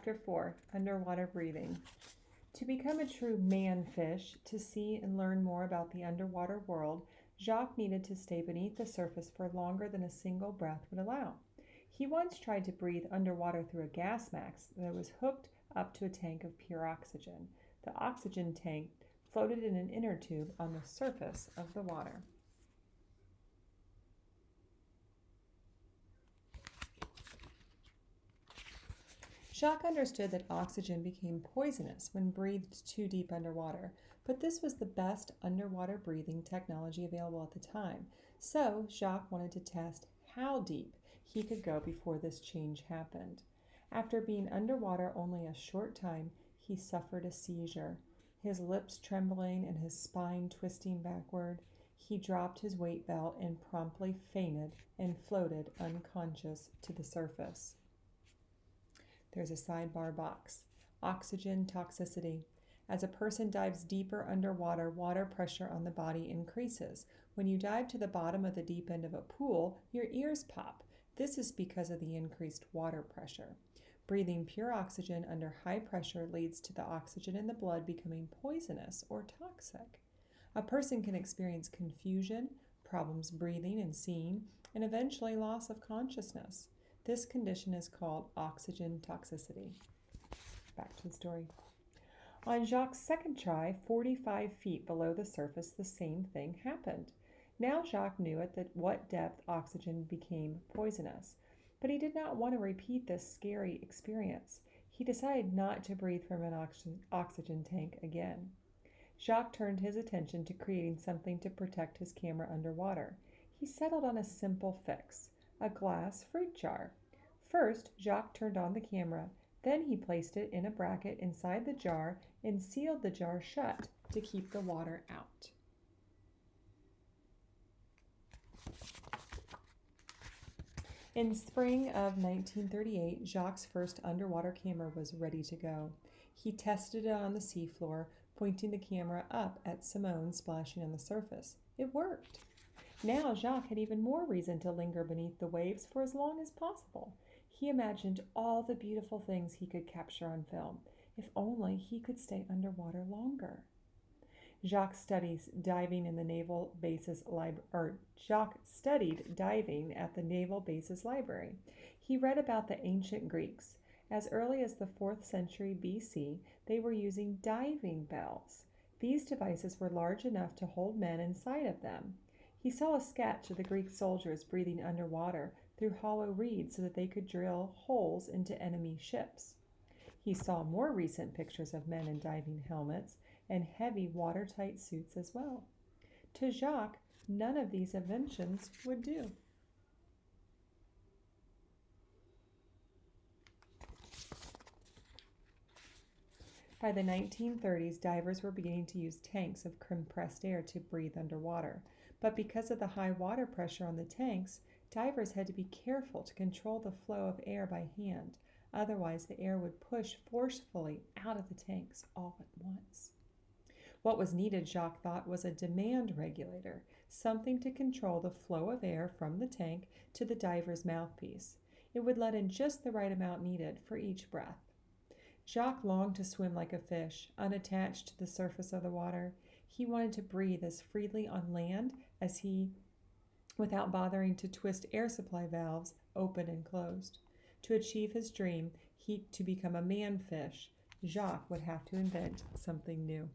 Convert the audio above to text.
Chapter 4, Underwater Breathing. To become a true man-fish, to see and learn more about the underwater world, Jacque needed to stay beneath the surface for longer than a single breath would allow. He once tried to breathe underwater through a gas mask that was hooked up to a tank of pure oxygen. The oxygen tank floated in an inner tube on the surface of the water. Jacque understood that oxygen became poisonous when breathed too deep underwater, but this was the best underwater breathing technology available at the time, so Jacque wanted to test how deep he could go before this change happened. After being underwater only a short time, he suffered a seizure. His lips trembling and his spine twisting backward, he dropped his weight belt and promptly fainted and floated unconscious to the surface. There's a sidebar box. Oxygen toxicity. As a person dives deeper underwater, water pressure on the body increases. When you dive to the bottom of the deep end of a pool, your ears pop. This is because of the increased water pressure. Breathing pure oxygen under high pressure leads to the oxygen in the blood becoming poisonous or toxic. A person can experience confusion, problems breathing and seeing, and eventually loss of consciousness. This condition is called oxygen toxicity. Back to the story. On Jacque's second try, 45 feet below the surface, the same thing happened. Now Jacque knew at what depth oxygen became poisonous, but he did not want to repeat this scary experience. He decided not to breathe from an oxygen tank again. Jacque turned his attention to creating something to protect his camera underwater. He settled on a simple fix. A glass fruit jar. First, Jacque turned on the camera. Then he placed it in a bracket inside the jar and sealed the jar shut to keep the water out. In spring of 1938, Jacque's first underwater camera was ready to go. He tested it on the seafloor, pointing the camera up at Simone splashing on the surface. It worked. Now Jacque had even more reason to linger beneath the waves for as long as possible. He imagined all the beautiful things he could capture on film. If only he could stay underwater longer. Jacque studied diving at the Naval Bases Library. He read about the ancient Greeks. As early as the 4th century BC, they were using diving bells. These devices were large enough to hold men inside of them. He saw a sketch of the Greek soldiers breathing underwater through hollow reeds so that they could drill holes into enemy ships. He saw more recent pictures of men in diving helmets and heavy watertight suits as well. To Jacque, none of these inventions would do. By the 1930s, divers were beginning to use tanks of compressed air to breathe underwater. But because of the high water pressure on the tanks, divers had to be careful to control the flow of air by hand. Otherwise, the air would push forcefully out of the tanks all at once. What was needed, Jacque thought, was a demand regulator, something to control the flow of air from the tank to the diver's mouthpiece. It would let in just the right amount needed for each breath. Jacque longed to swim like a fish, unattached to the surface of the water. He wanted to breathe as freely on land without bothering to twist air supply valves open and closed. To achieve his dream, to become a man-fish, Jacque would have to invent something new.